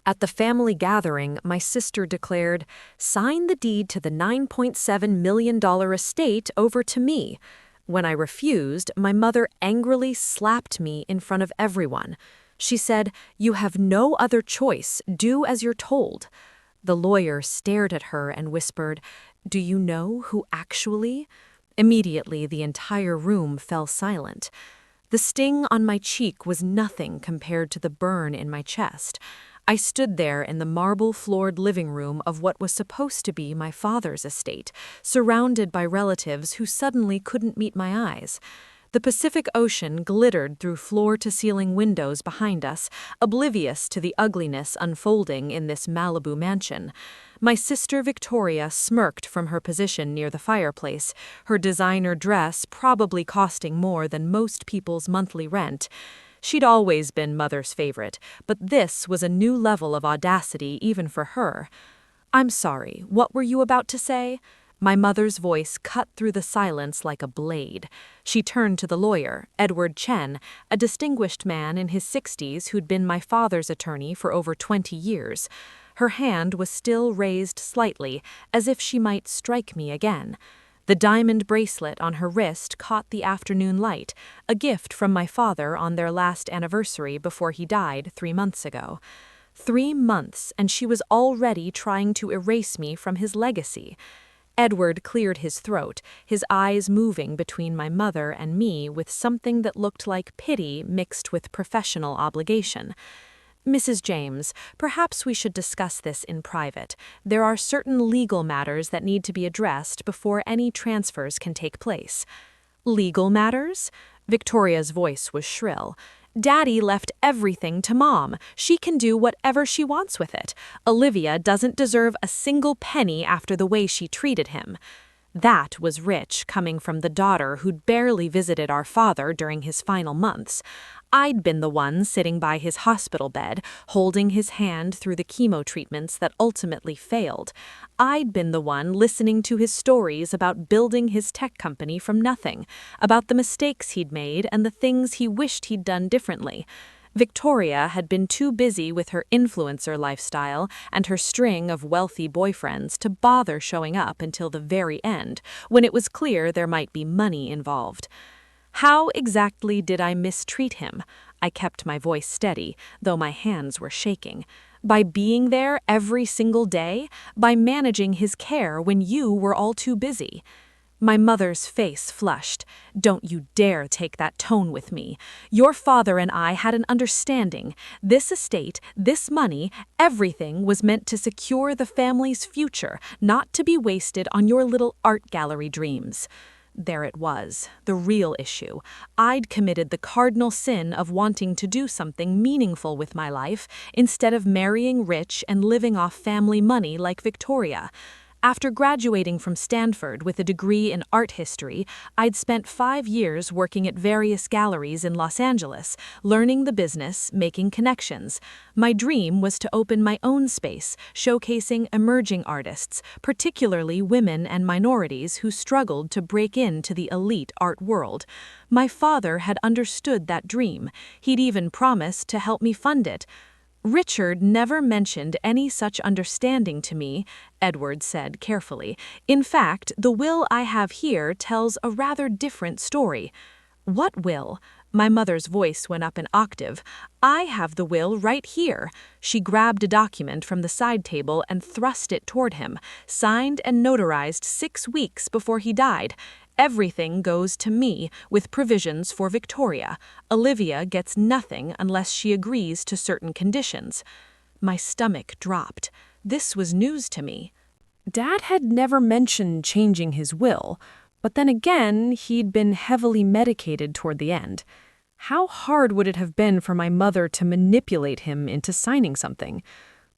At the family gathering, my sister declared, "Sign the deed to the $9.7 million estate over to me." When I refused, my mother angrily slapped me in front of everyone. She said, "You have no other choice. Do as you're told." The lawyer stared at her and whispered, "Do you know who actually?" Immediately, the entire room fell silent. The sting on my cheek was nothing compared to the burn in my chest. I stood there in the marble-floored living room of what was supposed to be my father's estate, surrounded by relatives who suddenly couldn't meet my eyes. The Pacific Ocean glittered through floor-to-ceiling windows behind us, oblivious to the ugliness unfolding in this Malibu mansion. My sister Victoria smirked from her position near the fireplace, her designer dress probably costing more than most people's monthly rent. She'd always been Mother's favorite, but this was a new level of audacity even for her. "I'm sorry, what were you about to say?" My mother's voice cut through the silence like a blade. She turned to the lawyer, Edward Chen, a distinguished man in his 60s who'd been my father's attorney for over 20 years. Her hand was still raised slightly, as if she might strike me again. The diamond bracelet on her wrist caught the afternoon light, a gift from my father on their last anniversary before he died 3 months ago. 3 months, and she was already trying to erase me from his legacy. Edward cleared his throat, his eyes moving between my mother and me with something that looked like pity mixed with professional obligation. "Mrs. James, perhaps we should discuss this in private. There are certain legal matters that need to be addressed before any transfers can take place." "Legal matters?" Victoria's voice was shrill. "Daddy left everything to Mom. She can do whatever she wants with it. Olivia doesn't deserve a single penny after the way she treated him." That was rich, coming from the daughter who'd barely visited our father during his final months. I'd been the one sitting by his hospital bed, holding his hand through the chemo treatments that ultimately failed. I'd been the one listening to his stories about building his tech company from nothing, about the mistakes he'd made and the things he wished he'd done differently. Victoria had been too busy with her influencer lifestyle and her string of wealthy boyfriends to bother showing up until the very end, when it was clear there might be money involved. How exactly did I mistreat him? I kept my voice steady, though my hands were shaking. By being there every single day? By managing his care when you were all too busy? My mother's face flushed. "Don't you dare take that tone with me. Your father and I had an understanding. This estate, this money, everything was meant to secure the family's future, not to be wasted on your little art gallery dreams." There it was, the real issue. I'd committed the cardinal sin of wanting to do something meaningful with my life instead of marrying rich and living off family money like Victoria. After graduating from Stanford with a degree in art history, I'd spent 5 years working at various galleries in Los Angeles, learning the business, making connections. My dream was to open my own space, showcasing emerging artists, particularly women and minorities who struggled to break into the elite art world. My father had understood that dream. He'd even promised to help me fund it. "Richard never mentioned any such understanding to me," Edward said carefully. "In fact, the will I have here tells a rather different story." "What will?" My mother's voice went up an octave. "I have the will right here." She grabbed a document from the side table and thrust it toward him, signed and notarized 6 weeks before he died. "Everything goes to me, with provisions for Victoria. Olivia gets nothing unless she agrees to certain conditions." My stomach dropped. This was news to me. Dad had never mentioned changing his will, but then again, he'd been heavily medicated toward the end. How hard would it have been for my mother to manipulate him into signing something?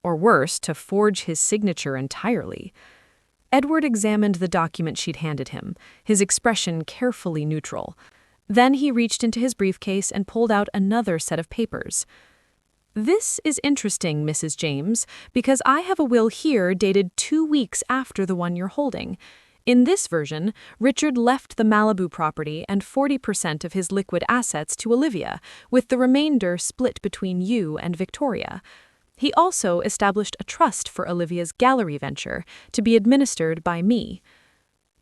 Or worse, to forge his signature entirely? Edward examined the document she'd handed him, his expression carefully neutral. Then he reached into his briefcase and pulled out another set of papers. "This is interesting, Mrs. James, because I have a will here dated 2 weeks after the one you're holding. In this version, Richard left the Malibu property and 40% of his liquid assets to Olivia, with the remainder split between you and Victoria. He also established a trust for Olivia's gallery venture to be administered by me.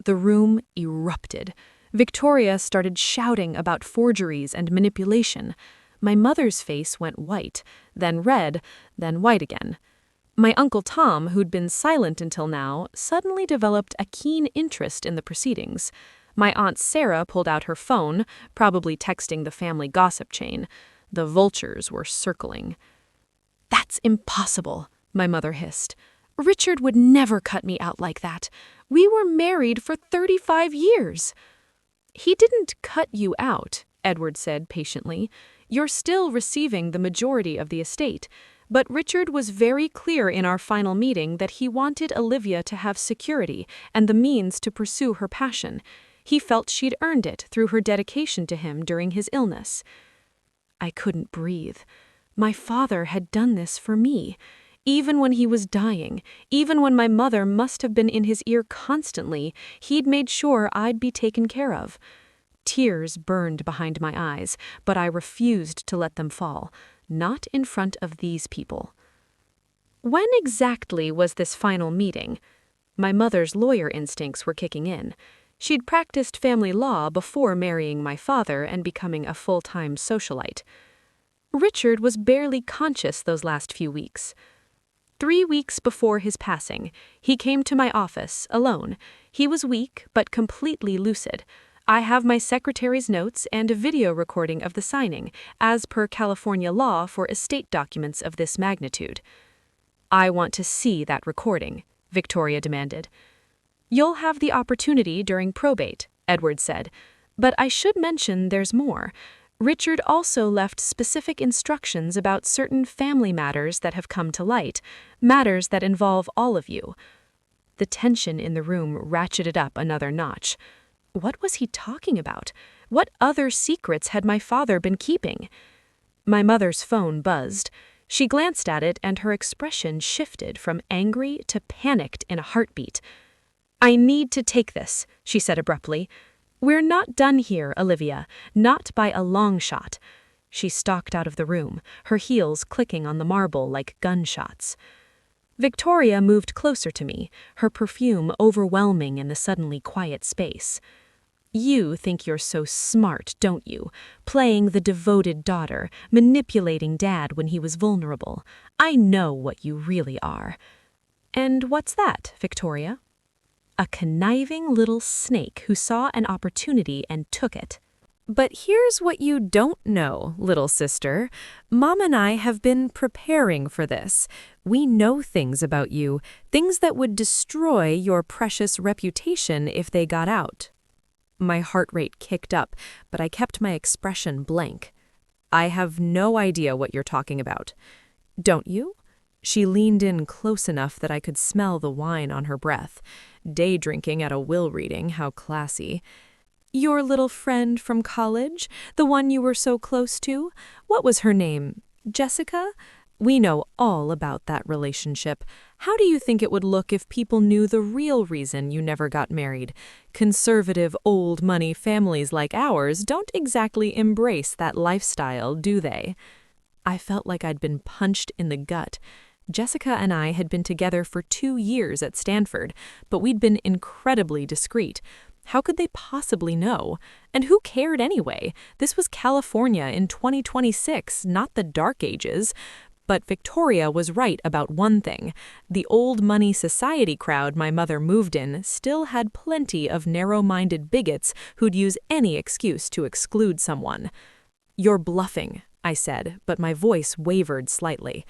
The room erupted. Victoria started shouting about forgeries and manipulation. My mother's face went white, then red, then white again. My Uncle Tom, who'd been silent until now, suddenly developed a keen interest in the proceedings. My Aunt Sarah pulled out her phone, probably texting the family gossip chain. The vultures were circling. "That's impossible," my mother hissed. "Richard would never cut me out like that. We were married for 35 years. "He didn't cut you out," Edward said patiently. "You're still receiving the majority of the estate. But Richard was very clear in our final meeting that he wanted Olivia to have security and the means to pursue her passion. He felt she'd earned it through her dedication to him during his illness." I couldn't breathe. My father had done this for me. Even when he was dying, even when my mother must have been in his ear constantly, he'd made sure I'd be taken care of. Tears burned behind my eyes, but I refused to let them fall, not in front of these people. When exactly was this final meeting? My mother's lawyer instincts were kicking in. She'd practiced family law before marrying my father and becoming a full-time socialite. Richard was barely conscious those last few weeks. 3 weeks before his passing, he came to my office, alone. He was weak, but completely lucid. I have my secretary's notes and a video recording of the signing, as per California law for estate documents of this magnitude. "I want to see that recording," Victoria demanded. "You'll have the opportunity during probate," Edward said. "But I should mention there's more. Richard also left specific instructions about certain family matters that have come to light, matters that involve all of you." The tension in the room ratcheted up another notch. What was he talking about? What other secrets had my father been keeping? My mother's phone buzzed. She glanced at it and her expression shifted from angry to panicked in a heartbeat. "I need to take this," she said abruptly. "We're not done here, Olivia, not by a long shot." She stalked out of the room, her heels clicking on the marble like gunshots. Victoria moved closer to me, her perfume overwhelming in the suddenly quiet space. "You think you're so smart, don't you? Playing the devoted daughter, manipulating Dad when he was vulnerable. I know what you really are." "And what's that, Victoria?" "A conniving little snake who saw an opportunity and took it." "But here's what you don't know, little sister. Mom and I have been preparing for this. We know things about you, things that would destroy your precious reputation if they got out." My heart rate kicked up, but I kept my expression blank. "I have no idea what you're talking about." "Don't you?" She leaned in close enough that I could smell the wine on her breath. Day drinking at a will reading, how classy. "Your little friend from college? The one you were so close to? What was her name? Jessica? We know all about that relationship. How do you think it would look if people knew the real reason you never got married? Conservative, old money families like ours don't exactly embrace that lifestyle, do they?" I felt like I'd been punched in the gut. Jessica and I had been together for 2 years at Stanford, but we'd been incredibly discreet. How could they possibly know? And who cared anyway? This was California in 2026, not the Dark Ages. But Victoria was right about one thing. The old money society crowd my mother moved in still had plenty of narrow-minded bigots who'd use any excuse to exclude someone. "You're bluffing," I said, but my voice wavered slightly.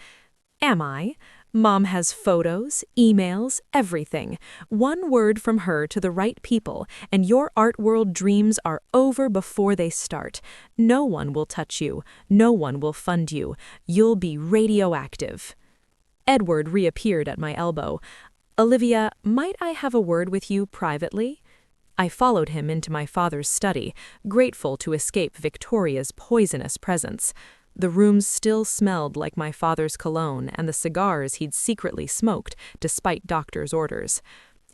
"Am I? Mom has photos, emails, everything. One word from her to the right people, and your art world dreams are over before they start. No one will touch you. No one will fund you. You'll be radioactive." Edward reappeared at my elbow. "Olivia, might I have a word with you privately?" I followed him into my father's study, grateful to escape Victoria's poisonous presence. The room still smelled like my father's cologne and the cigars he'd secretly smoked, despite doctor's orders.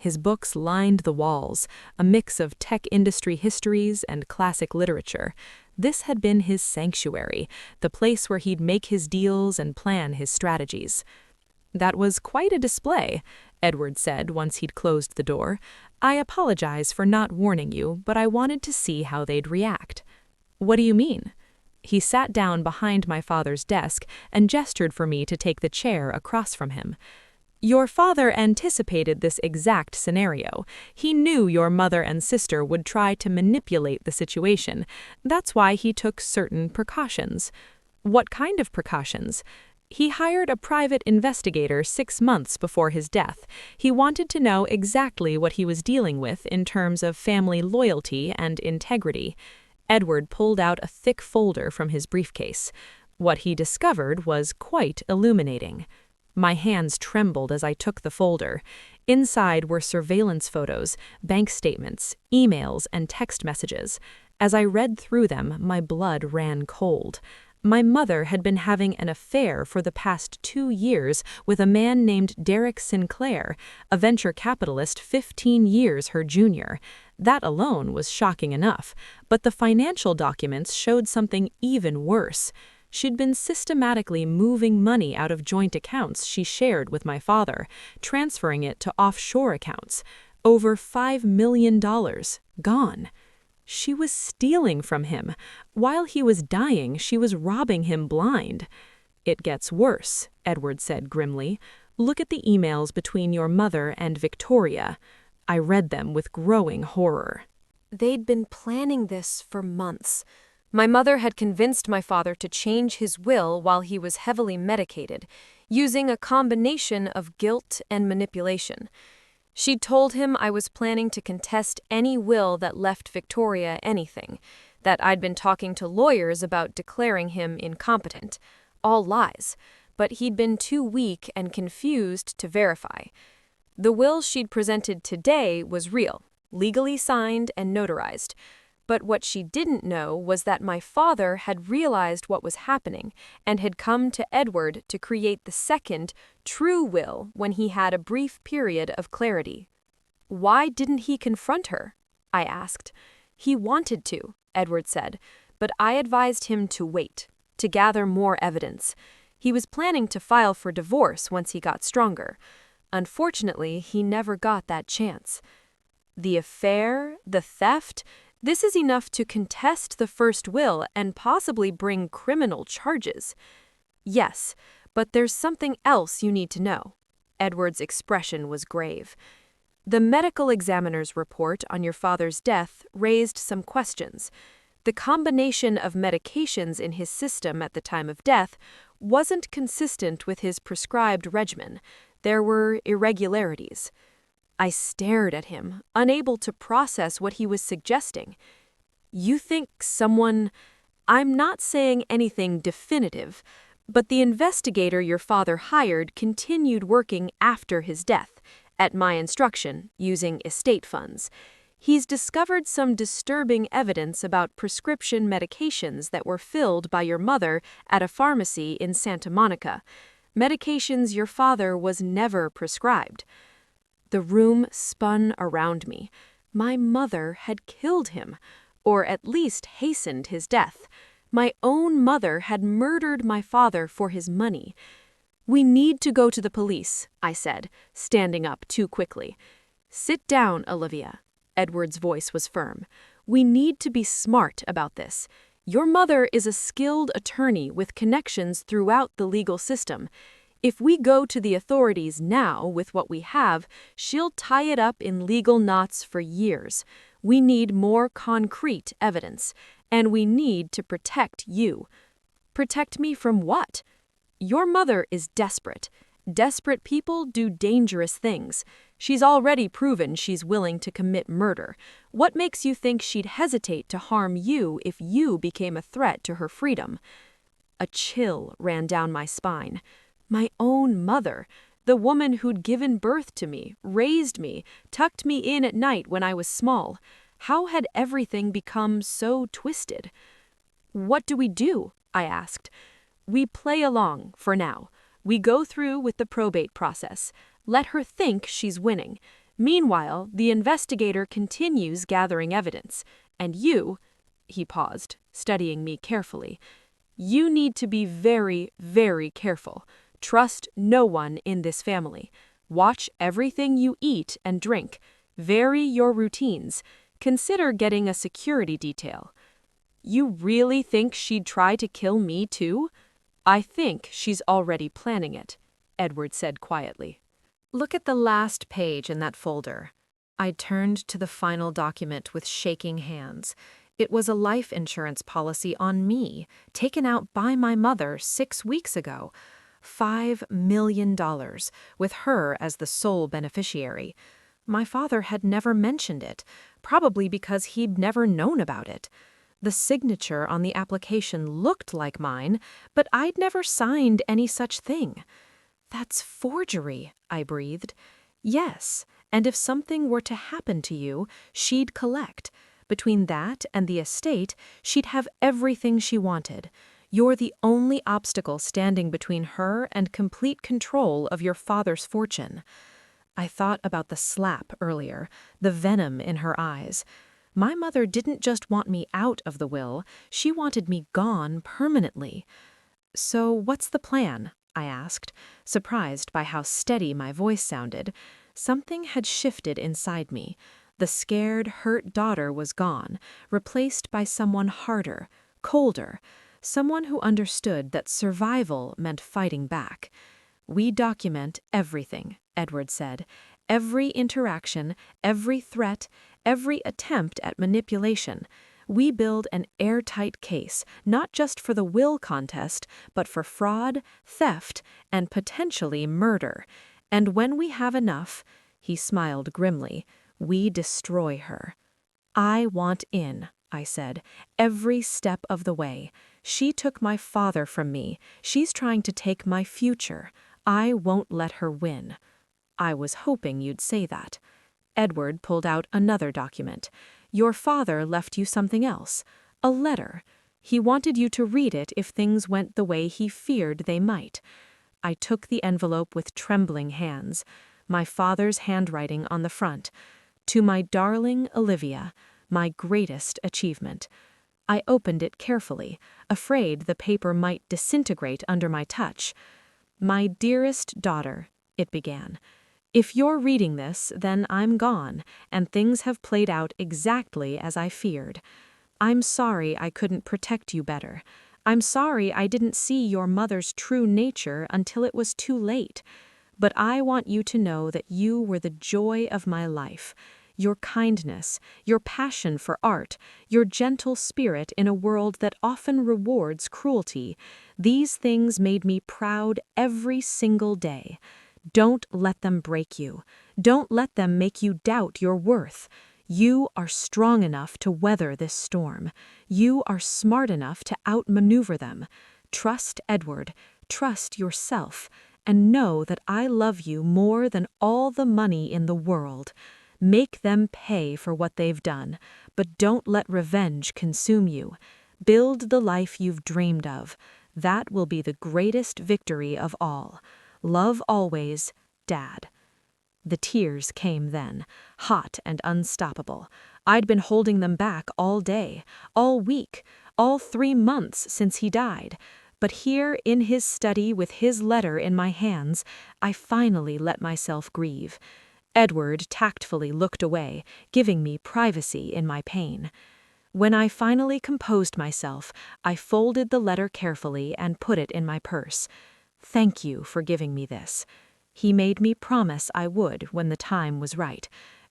His books lined the walls, a mix of tech industry histories and classic literature. This had been his sanctuary, the place where he'd make his deals and plan his strategies. "That was quite a display," Edward said once he'd closed the door. "I apologize for not warning you, but I wanted to see how they'd react." "What do you mean?" He sat down behind my father's desk and gestured for me to take the chair across from him. "Your father anticipated this exact scenario. He knew your mother and sister would try to manipulate the situation. That's why he took certain precautions." "What kind of precautions?" "He hired a private investigator 6 months before his death. He wanted to know exactly what he was dealing with in terms of family loyalty and integrity." Edward pulled out a thick folder from his briefcase. What he discovered was quite illuminating. My hands trembled as I took the folder. Inside were surveillance photos, bank statements, emails, and text messages. As I read through them, my blood ran cold. My mother had been having an affair for the past 2 years with a man named Derek Sinclair, a venture capitalist 15 years her junior. That alone was shocking enough, but the financial documents showed something even worse. She'd been systematically moving money out of joint accounts she shared with my father, transferring it to offshore accounts. Over $5 million gone. She was stealing from him. While he was dying, she was robbing him blind. "It gets worse," Edward said grimly. "Look at the emails between your mother and Victoria." I read them with growing horror. They'd been planning this for months. My mother had convinced my father to change his will while he was heavily medicated, using a combination of guilt and manipulation. She'd told him I was planning to contest any will that left Victoria anything, that I'd been talking to lawyers about declaring him incompetent. All lies, but he'd been too weak and confused to verify. The will she'd presented today was real, legally signed and notarized. But what she didn't know was that my father had realized what was happening and had come to Edward to create the second, true will when he had a brief period of clarity. "Why didn't he confront her?" I asked. "He wanted to," Edward said, "but I advised him to wait, to gather more evidence. He was planning to file for divorce once he got stronger. Unfortunately, he never got that chance. The affair, the theft, this is enough to contest the first will and possibly bring criminal charges." "Yes, but there's something else you need to know." Edward's expression was grave. "The medical examiner's report on your father's death raised some questions. The combination of medications in his system at the time of death wasn't consistent with his prescribed regimen. There were irregularities." I stared at him, unable to process what he was suggesting. "You think someone—" "I'm not saying anything definitive, but the investigator your father hired continued working after his death, at my instruction, using estate funds. He's discovered some disturbing evidence about prescription medications that were filled by your mother at a pharmacy in Santa Monica, medications your father was never prescribed." The room spun around me. My mother had killed him, or at least hastened his death. My own mother had murdered my father for his money. "We need to go to the police," I said, standing up too quickly. "Sit down, Olivia." Edward's voice was firm. "We need to be smart about this. Your mother is a skilled attorney with connections throughout the legal system. If we go to the authorities now with what we have, she'll tie it up in legal knots for years. We need more concrete evidence, and we need to protect you." "Protect me from what?" "Your mother is desperate. Desperate people do dangerous things. She's already proven she's willing to commit murder. What makes you think she'd hesitate to harm you if you became a threat to her freedom?" A chill ran down my spine. My own mother, the woman who'd given birth to me, raised me, tucked me in at night when I was small. How had everything become so twisted? "What do we do?" I asked. "We play along, for now. We go through with the probate process. Let her think she's winning. Meanwhile, the investigator continues gathering evidence. And you—" He paused, studying me carefully. You need to be very, very careful. Trust no one in this family. Watch everything you eat and drink. Vary your routines. Consider getting a security detail. You really think she'd try to kill me too? I think she's already planning it, Edward said quietly. Look at the last page in that folder. I turned to the final document with shaking hands. It was a life insurance policy on me, taken out by my mother 6 weeks ago. $5 million, with her as the sole beneficiary. My father had never mentioned it, probably because he'd never known about it. The signature on the application looked like mine, but I'd never signed any such thing. That's forgery, I breathed. Yes, and if something were to happen to you, she'd collect. Between that and the estate, she'd have everything she wanted. You're the only obstacle standing between her and complete control of your father's fortune. I thought about the slap earlier, the venom in her eyes. My mother didn't just want me out of the will, she wanted me gone permanently. So what's the plan? I asked, surprised by how steady my voice sounded. Something had shifted inside me. The scared, hurt daughter was gone, replaced by someone harder, colder, someone who understood that survival meant fighting back. We document everything, Edward said. Every interaction, every threat, every attempt at manipulation. We build an airtight case, not just for the will contest, but for fraud, theft, and potentially murder. And when we have enough, he smiled grimly, we destroy her. I want in, I said, every step of the way. She took my father from me. She's trying to take my future. I won't let her win. I was hoping you'd say that. Edward pulled out another document. Your father left you something else. A letter. He wanted you to read it if things went the way he feared they might. I took the envelope with trembling hands. My father's handwriting on the front. To my darling Olivia, my greatest achievement. I opened it carefully, afraid the paper might disintegrate under my touch. My dearest daughter, it began. If you're reading this, then I'm gone, and things have played out exactly as I feared. I'm sorry I couldn't protect you better. I'm sorry I didn't see your mother's true nature until it was too late. But I want you to know that you were the joy of my life. Your kindness, your passion for art, your gentle spirit in a world that often rewards cruelty, these things made me proud every single day. Don't let them break you. Don't let them make you doubt your worth. You are strong enough to weather this storm. You are smart enough to outmaneuver them. Trust Edward. Trust yourself. And know that I love you more than all the money in the world. Make them pay for what they've done, but don't let revenge consume you. Build the life you've dreamed of. That will be the greatest victory of all. Love always, Dad. The tears came then, hot and unstoppable. I'd been holding them back all day, all week, all 3 months since he died. But here in his study with his letter in my hands, I finally let myself grieve. Edward tactfully looked away, giving me privacy in my pain. When I finally composed myself, I folded the letter carefully and put it in my purse. Thank you for giving me this. He made me promise I would when the time was right.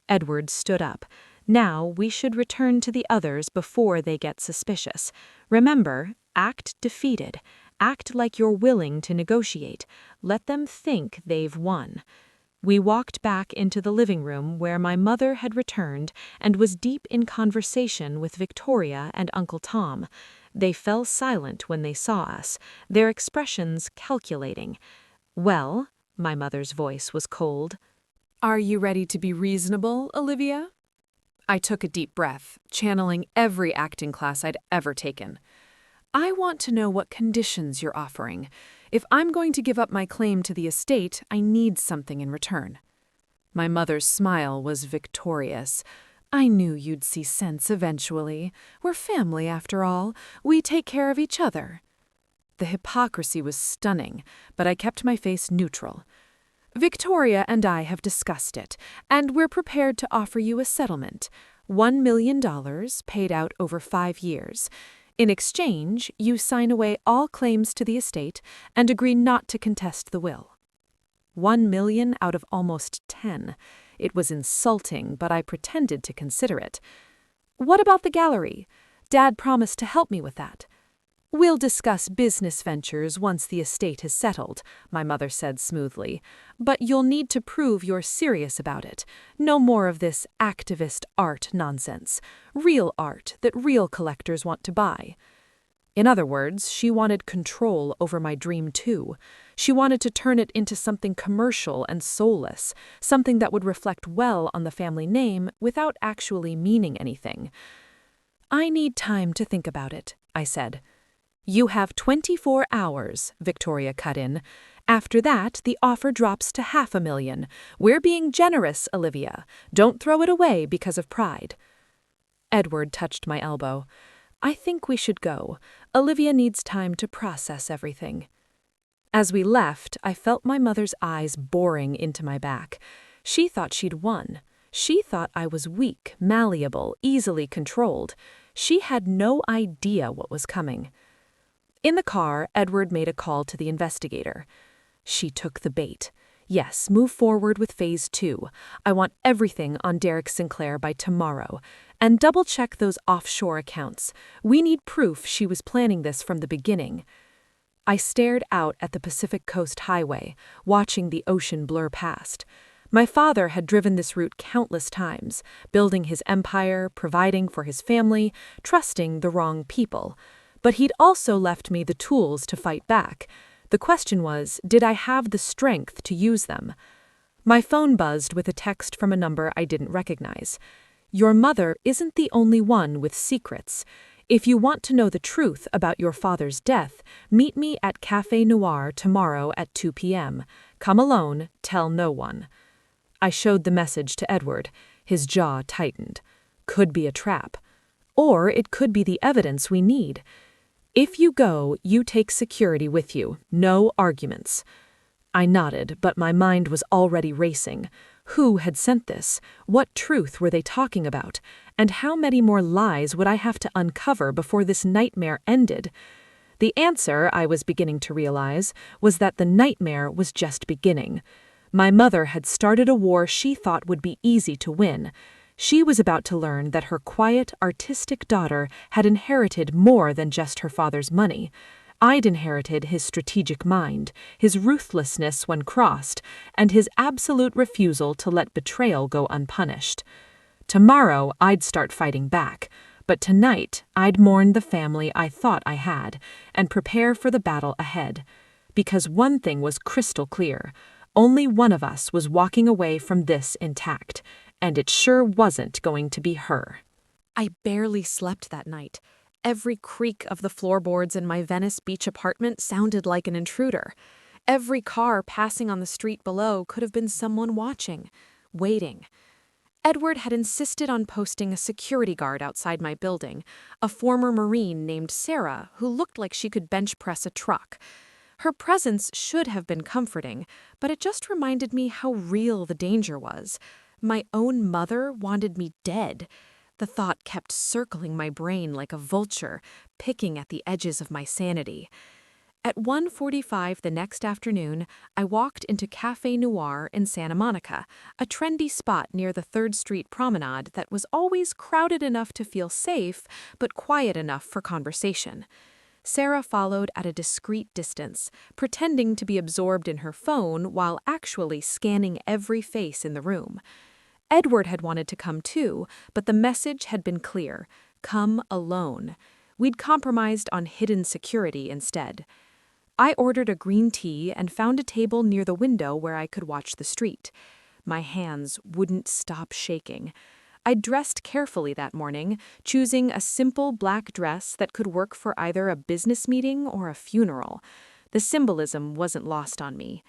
Edward stood up. Now we should return to the others before they get suspicious. Remember, act defeated. Act like you're willing to negotiate. Let them think they've won. We walked back into the living room where my mother had returned and was deep in conversation with Victoria and Uncle Tom. They fell silent when they saw us, their expressions calculating. Well, my mother's voice was cold. Are you ready to be reasonable, Olivia? I took a deep breath, channeling every acting class I'd ever taken. I want to know what conditions you're offering. If I'm going to give up my claim to the estate, I need something in return. My mother's smile was victorious. I knew you'd see sense eventually. We're family after all. We take care of each other. The hypocrisy was stunning, but I kept my face neutral. Victoria and I have discussed it, and we're prepared to offer you a settlement. $1 million paid out over 5 years. In exchange, you sign away all claims to the estate and agree not to contest the will. 1 million out of almost 10. It was insulting, but I pretended to consider it. What about the gallery? Dad promised to help me with that. We'll discuss business ventures once the estate is settled, my mother said smoothly. But you'll need to prove you're serious about it. No more of this activist art nonsense. Real art that real collectors want to buy. In other words, she wanted control over my dream too. She wanted to turn it into something commercial and soulless, something that would reflect well on the family name without actually meaning anything. I need time to think about it, I said. You have 24 hours, Victoria cut in. After that, the offer drops to $500,000. We're being generous, Olivia. Don't throw it away because of pride. Edward touched my elbow. I think we should go. Olivia needs time to process everything. As we left, I felt my mother's eyes boring into my back. She thought she'd won. She thought I was weak, malleable, easily controlled. She had no idea what was coming. In the car, Edward made a call to the investigator. She took the bait. Yes, move forward with phase 2. I want everything on Derek Sinclair by tomorrow. And double-check those offshore accounts. We need proof she was planning this from the beginning. I stared out at the Pacific Coast Highway, watching the ocean blur past. My father had driven this route countless times, building his empire, providing for his family, trusting the wrong people. But he'd also left me the tools to fight back. The question was, did I have the strength to use them? My phone buzzed with a text from a number I didn't recognize. Your mother isn't the only one with secrets. If you want to know the truth about your father's death, meet me at Café Noir tomorrow at 2 p.m. Come alone, tell no one. I showed the message to Edward. His jaw tightened. Could be a trap. Or it could be the evidence we need. If you go, you take security with you. No arguments. I nodded, but my mind was already racing. Who had sent this? What truth were they talking about? And how many more lies would I have to uncover before this nightmare ended? The answer, I was beginning to realize, was that the nightmare was just beginning. My mother had started a war she thought would be easy to win. She was about to learn that her quiet, artistic daughter had inherited more than just her father's money. I'd inherited his strategic mind, his ruthlessness when crossed, and his absolute refusal to let betrayal go unpunished. Tomorrow, I'd start fighting back, but tonight, I'd mourn the family I thought I had and prepare for the battle ahead. Because one thing was crystal clear. Only one of us was walking away from this intact. And it sure wasn't going to be her. I barely slept that night. Every creak of the floorboards in my Venice Beach apartment sounded like an intruder. Every car passing on the street below could have been someone watching, waiting. Edward had insisted on posting a security guard outside my building, a former Marine named Sarah who looked like she could bench press a truck. Her presence should have been comforting, but it just reminded me how real the danger was. My own mother wanted me dead. The thought kept circling my brain like a vulture, picking at the edges of my sanity. At 1:45 the next afternoon, I walked into Café Noir in Santa Monica, a trendy spot near the 3rd Street Promenade that was always crowded enough to feel safe, but quiet enough for conversation. Sarah followed at a discreet distance, pretending to be absorbed in her phone while actually scanning every face in the room. Edward had wanted to come too, but the message had been clear. Come alone. We'd compromised on hidden security instead. I ordered a green tea and found a table near the window where I could watch the street. My hands wouldn't stop shaking. I dressed carefully that morning, choosing a simple black dress that could work for either a business meeting or a funeral. The symbolism wasn't lost on me.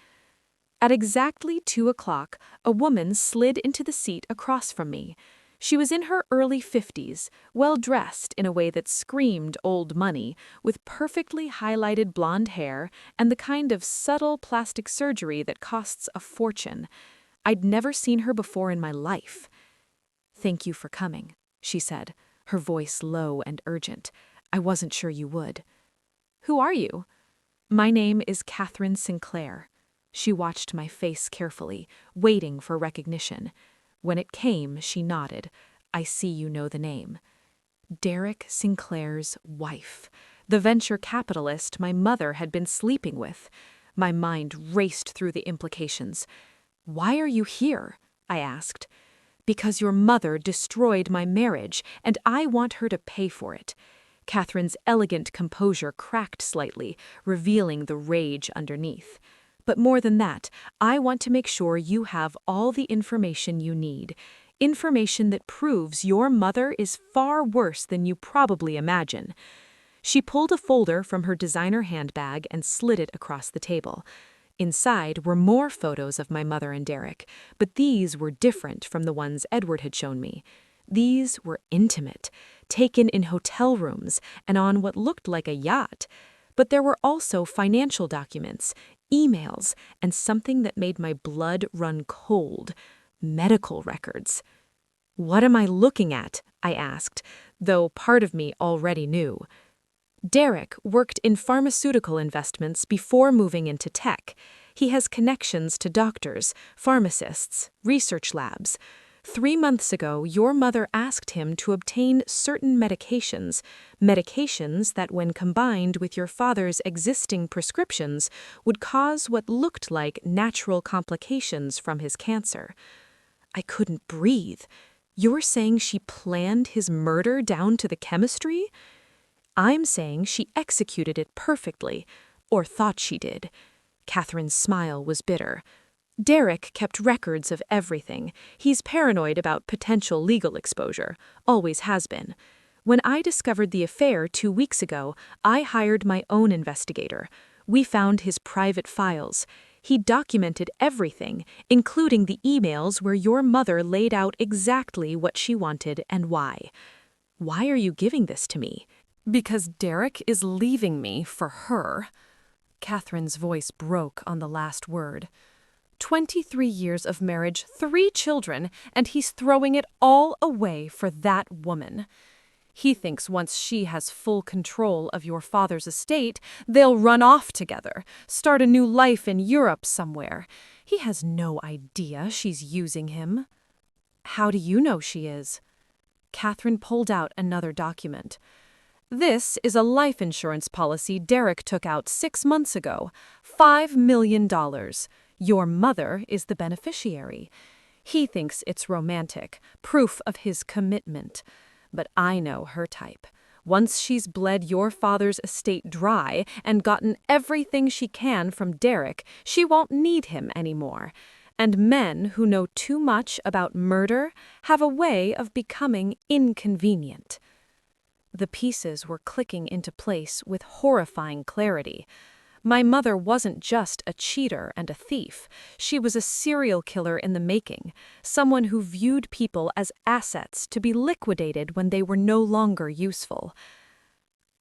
At exactly 2 o'clock, a woman slid into the seat across from me. She was in her early 50s, well-dressed in a way that screamed old money, with perfectly highlighted blonde hair and the kind of subtle plastic surgery that costs a fortune. I'd never seen her before in my life. "Thank you for coming," she said, her voice low and urgent. "I wasn't sure you would." "Who are you?" "My name is Catherine Sinclair." She watched my face carefully, waiting for recognition. When it came, she nodded. "I see you know the name." Derek Sinclair's wife, the venture capitalist my mother had been sleeping with. My mind raced through the implications. "Why are you here?" I asked. "Because your mother destroyed my marriage, and I want her to pay for it." Catherine's elegant composure cracked slightly, revealing the rage underneath. "But more than that, I want to make sure you have all the information you need. Information that proves your mother is far worse than you probably imagine." She pulled a folder from her designer handbag and slid it across the table. Inside were more photos of my mother and Derek, but these were different from the ones Edward had shown me. These were intimate, taken in hotel rooms and on what looked like a yacht. But there were also financial documents, emails, and something that made my blood run cold: medical records. "What am I looking at?" I asked, though part of me already knew. Derek worked in pharmaceutical investments before moving into tech. He has connections to doctors, pharmacists, research labs. 3 months ago, your mother asked him to obtain certain medications that, when combined with your father's existing prescriptions, would cause what looked like natural complications from his cancer. I couldn't breathe. "You're saying she planned his murder down to the chemistry?" "I'm saying she executed it perfectly, or thought she did." Catherine's smile was bitter. "Derek kept records of everything. He's paranoid about potential legal exposure, always has been. When I discovered the affair 2 weeks ago, I hired my own investigator. We found his private files. He documented everything, including the emails where your mother laid out exactly what she wanted and why." "Why are you giving this to me?" "Because Derek is leaving me for her." Catherine's voice broke on the last word. 23 years of marriage, 3 children, and he's throwing it all away for that woman. He thinks once she has full control of your father's estate, they'll run off together, start a new life in Europe somewhere. He has no idea she's using him. "How do you know she is?" Catherine pulled out another document. "This is a life insurance policy Derek took out 6 months ago. $5 million. Your mother is the beneficiary. He thinks it's romantic, proof of his commitment. But I know her type. Once she's bled your father's estate dry and gotten everything she can from Derek, she won't need him anymore. And men who know too much about murder have a way of becoming inconvenient." The pieces were clicking into place with horrifying clarity. My mother wasn't just a cheater and a thief. She was a serial killer in the making, someone who viewed people as assets to be liquidated when they were no longer useful.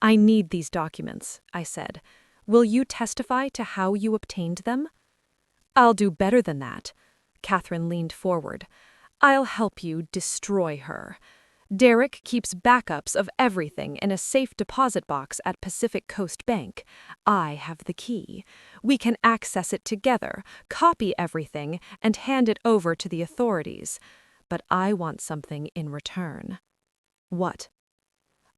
"I need these documents," I said. "Will you testify to how you obtained them?" "I'll do better than that." Catherine leaned forward. "I'll help you destroy her. Derek keeps backups of everything in a safe deposit box at Pacific Coast Bank. I have the key. We can access it together, copy everything, and hand it over to the authorities. But I want something in return." "What?"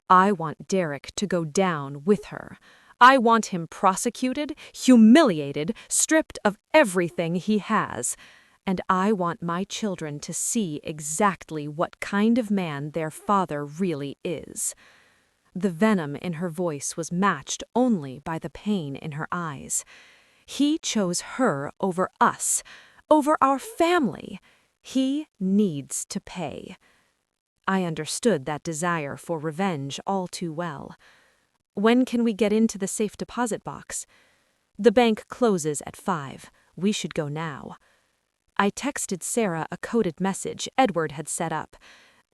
"I want Derek to go down with her. I want him prosecuted, humiliated, stripped of everything he has. And I want my children to see exactly what kind of man their father really is." The venom in her voice was matched only by the pain in her eyes. "He chose her over us, over our family. He needs to pay." I understood that desire for revenge all too well. "When can we get into the safe deposit box?" "The bank closes at 5. We should go now." I texted Sarah a coded message Edward had set up.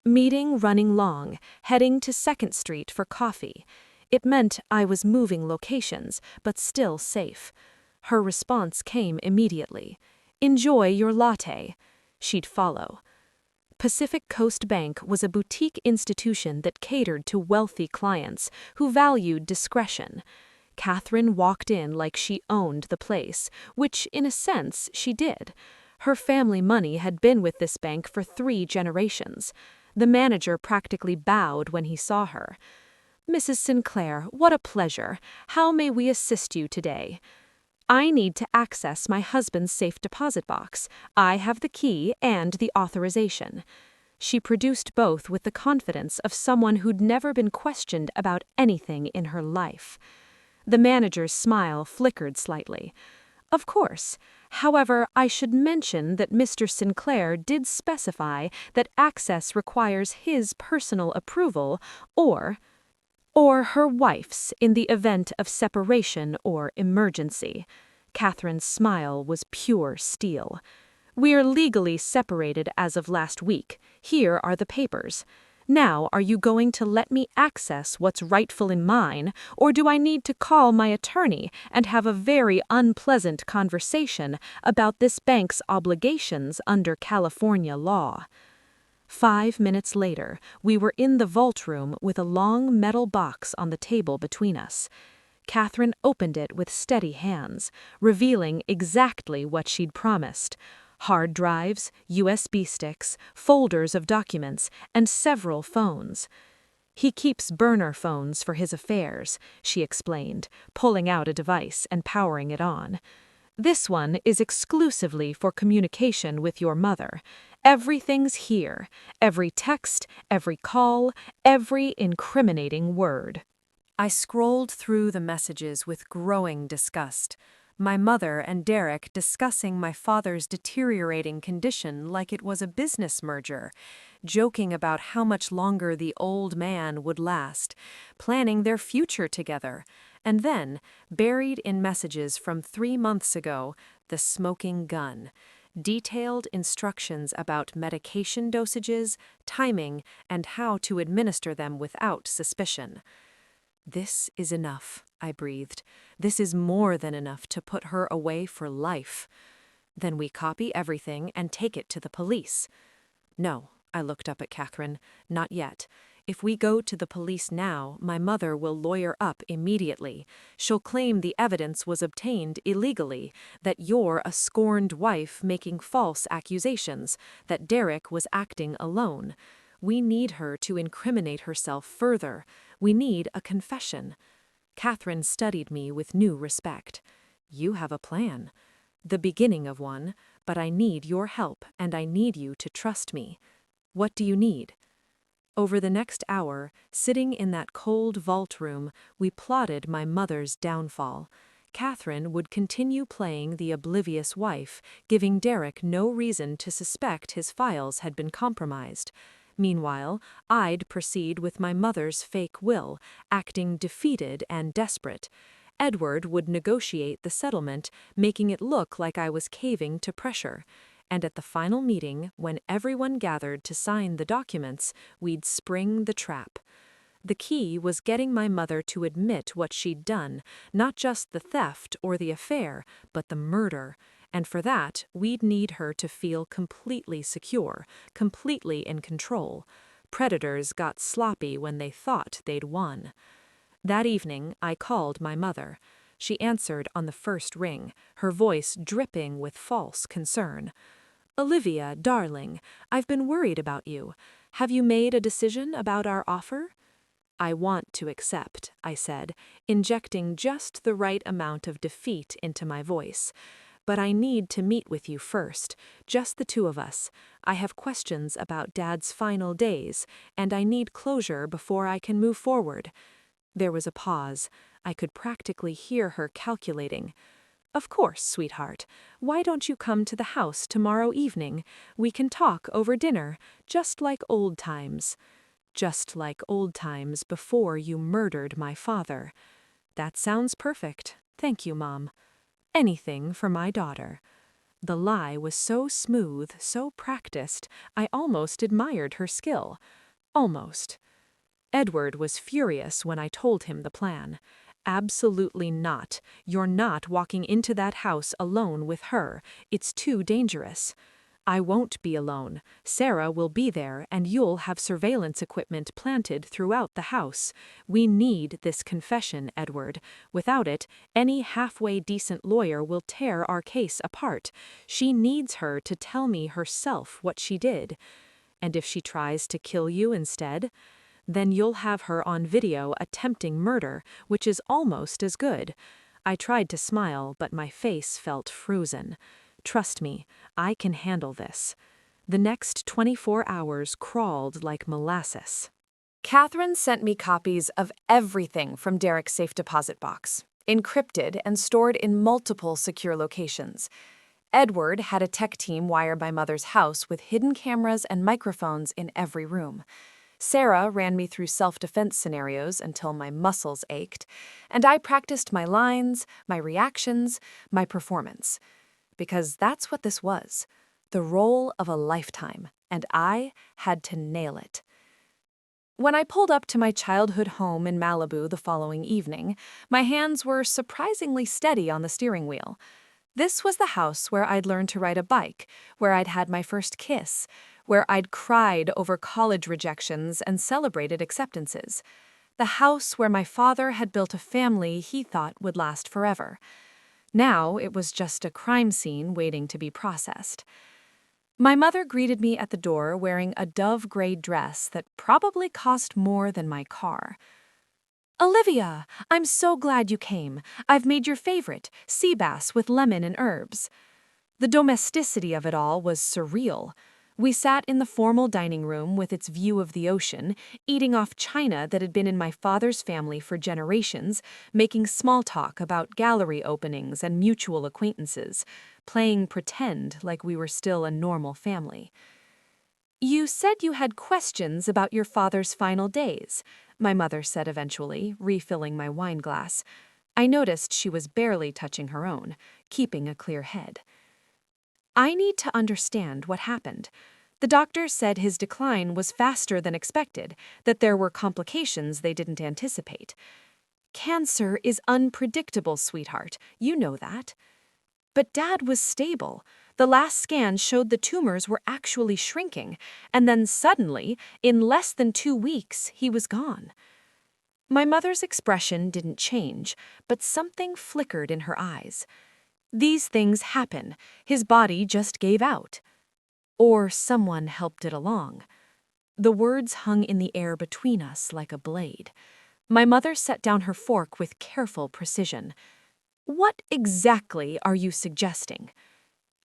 Meeting running long, heading to 2nd Street for coffee. It meant I was moving locations, but still safe. Her response came immediately. Enjoy your latte. She'd follow. Pacific Coast Bank was a boutique institution that catered to wealthy clients who valued discretion. Catherine walked in like she owned the place, which, in a sense, she did. Her family money had been with this bank for 3 generations. The manager practically bowed when he saw her. "Mrs. Sinclair, what a pleasure. How may we assist you today?" "I need to access my husband's safe deposit box. I have the key and the authorization." She produced both with the confidence of someone who'd never been questioned about anything in her life. The manager's smile flickered slightly. "Of course. However, I should mention that Mr. Sinclair did specify that access requires his personal approval or her wife's in the event of separation or emergency." Catherine's smile was pure steel. "We're legally separated as of last week. Here are the papers. Now, are you going to let me access what's rightful in mine, or do I need to call my attorney and have a very unpleasant conversation about this bank's obligations under California law?" 5 minutes later, we were in the vault room with a long metal box on the table between us. Catherine opened it with steady hands, revealing exactly what she'd promised: hard drives, USB sticks, folders of documents, and several phones. "He keeps burner phones for his affairs," she explained, pulling out a device and powering it on. "This one is exclusively for communication with your mother. Everything's here. Every text, every call, every incriminating word." I scrolled through the messages with growing disgust. My mother and Derek discussing my father's deteriorating condition like it was a business merger, joking about how much longer the old man would last, planning their future together, and then, buried in messages from 3 months ago, the smoking gun. Detailed instructions about medication dosages, timing, and how to administer them without suspicion. "This is enough," I breathed. "This is more than enough to put her away for life." "Then we copy everything and take it to the police." "No," I looked up at Catherine. "Not yet. If we go to the police now, my mother will lawyer up immediately. She'll claim the evidence was obtained illegally, that you're a scorned wife making false accusations, that Derek was acting alone. We need her to incriminate herself further. We need a confession." Catherine studied me with new respect. "You have a plan." "The beginning of one, but I need your help and I need you to trust me." "What do you need?" Over the next hour, sitting in that cold vault room, we plotted my mother's downfall. Catherine would continue playing the oblivious wife, giving Derek no reason to suspect his files had been compromised. Meanwhile, I'd proceed with my mother's fake will, acting defeated and desperate. Edward would negotiate the settlement, making it look like I was caving to pressure. And at the final meeting, when everyone gathered to sign the documents, we'd spring the trap. The key was getting my mother to admit what she'd done, not just the theft or the affair, but the murder. And for that, we'd need her to feel completely secure, completely in control. Predators got sloppy when they thought they'd won. That evening, I called my mother. She answered on the first ring, her voice dripping with false concern. "Olivia, darling, I've been worried about you. Have you made a decision about our offer?" "I want to accept," I said, injecting just the right amount of defeat into my voice. "But I need to meet with you first, just the 2 of us. I have questions about Dad's final days, and I need closure before I can move forward." There was a pause. I could practically hear her calculating. "Of course, sweetheart. Why don't you come to the house tomorrow evening? We can talk over dinner, just like old times." "Just like old times before you murdered my father." "That sounds perfect. Thank you, Mom." "Anything for my daughter." The lie was so smooth, so practiced, I almost admired her skill. Almost. Edward was furious when I told him the plan. Absolutely not. You're not walking into that house alone with her. It's too dangerous. I won't be alone. Sarah will be there, and you'll have surveillance equipment planted throughout the house. We need this confession, Edward. Without it, any halfway decent lawyer will tear our case apart. She needs her to tell me herself what she did. And if she tries to kill you instead, then you'll have her on video attempting murder, which is almost as good. I tried to smile, but my face felt frozen. Trust me, I can handle this. The next 24 hours crawled like molasses. Catherine sent me copies of everything from Derek's safe deposit box, encrypted and stored in multiple secure locations. Edward had a tech team wired my mother's house with hidden cameras and microphones in every room. Sarah ran me through self-defense scenarios until my muscles ached, and I practiced my lines, my reactions, my performance. Because that's what this was, the role of a lifetime, and I had to nail it. When I pulled up to my childhood home in Malibu the following evening, my hands were surprisingly steady on the steering wheel. This was the house where I'd learned to ride a bike, where I'd had my first kiss, where I'd cried over college rejections and celebrated acceptances. The house where my father had built a family he thought would last forever. Now it was just a crime scene waiting to be processed. My mother greeted me at the door wearing a dove-gray dress that probably cost more than my car. "Olivia, I'm so glad you came. I've made your favorite, sea bass with lemon and herbs." The domesticity of it all was surreal. We sat in the formal dining room with its view of the ocean, eating off china that had been in my father's family for generations, making small talk about gallery openings and mutual acquaintances, playing pretend like we were still a normal family. "You said you had questions about your father's final days," my mother said eventually, refilling my wine glass. I noticed she was barely touching her own, keeping a clear head. "I need to understand what happened. The doctor said his decline was faster than expected, that there were complications they didn't anticipate. Cancer is unpredictable, sweetheart. You know that." But Dad was stable. The last scan showed the tumors were actually shrinking, and then suddenly, in less than 2 weeks, he was gone. My mother's expression didn't change, but something flickered in her eyes. These things happen. His body just gave out. Or someone helped it along. The words hung in the air between us like a blade. My mother set down her fork with careful precision. "What exactly are you suggesting?"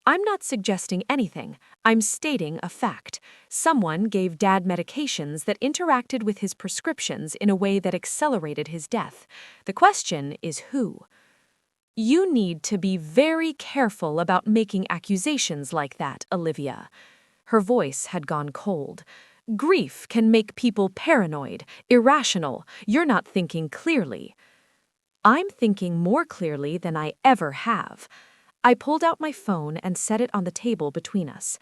"I'm not suggesting anything. I'm stating a fact. Someone gave Dad medications that interacted with his prescriptions in a way that accelerated his death. The question is who?" "You need to be very careful about making accusations like that, Olivia." Her voice had gone cold. "Grief can make people paranoid, irrational. You're not thinking clearly." "I'm thinking more clearly than I ever have." I pulled out my phone and set it on the table between us.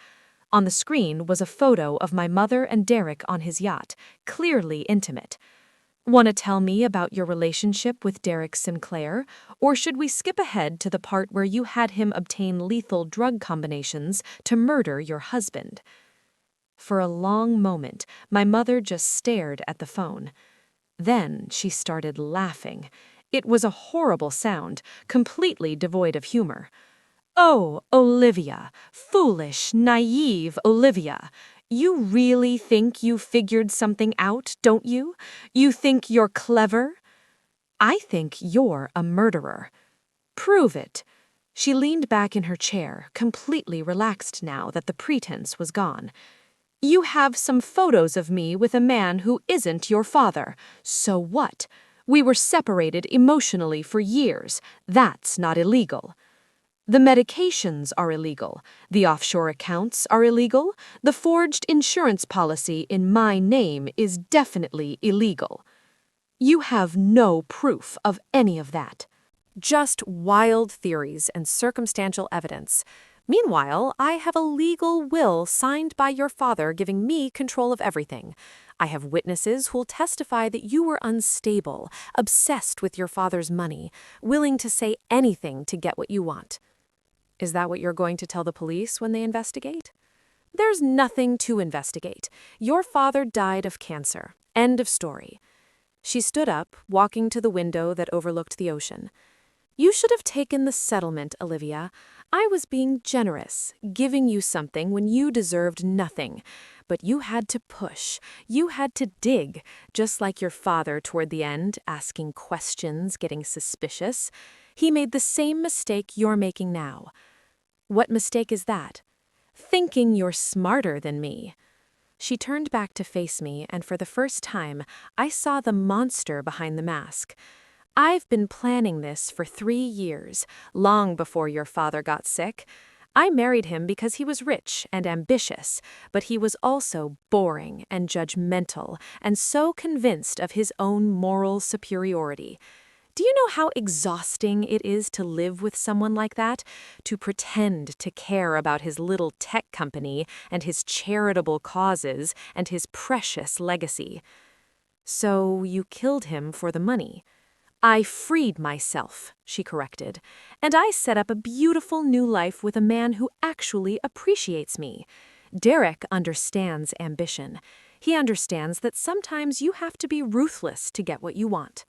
On the screen was a photo of my mother and Derek on his yacht, clearly intimate. "Want to tell me about your relationship with Derek Sinclair, or should we skip ahead to the part where you had him obtain lethal drug combinations to murder your husband?" For a long moment, my mother just stared at the phone. Then she started laughing. It was a horrible sound, completely devoid of humor. "Oh, Olivia, foolish, naive Olivia. You really think you figured something out, don't you? You think you're clever? I think you're a murderer. Prove it." She leaned back in her chair, completely relaxed now that the pretense was gone. "You have some photos of me with a man who isn't your father. So what? We were separated emotionally for years. That's not illegal. The medications are illegal. The offshore accounts are illegal. The forged insurance policy in my name is definitely illegal. You have no proof of any of that." Just wild theories and circumstantial evidence. Meanwhile, I have a legal will signed by your father giving me control of everything. I have witnesses who'll testify that you were unstable, obsessed with your father's money, willing to say anything to get what you want. Is that what you're going to tell the police when they investigate? There's nothing to investigate. Your father died of cancer. End of story. She stood up, walking to the window that overlooked the ocean. You should have taken the settlement, Olivia. I was being generous, giving you something when you deserved nothing. But you had to push. You had to dig, just like your father toward the end, asking questions, getting suspicious. He made the same mistake you're making now. What mistake is that? Thinking you're smarter than me. She turned back to face me, and for the first time, I saw the monster behind the mask. I've been planning this for 3 years, long before your father got sick. I married him because he was rich and ambitious, but he was also boring and judgmental and so convinced of his own moral superiority. Do you know how exhausting it is to live with someone like that? To pretend to care about his little tech company and his charitable causes and his precious legacy. So you killed him for the money. I freed myself, she corrected, and I set up a beautiful new life with a man who actually appreciates me. Derek understands ambition. He understands that sometimes you have to be ruthless to get what you want.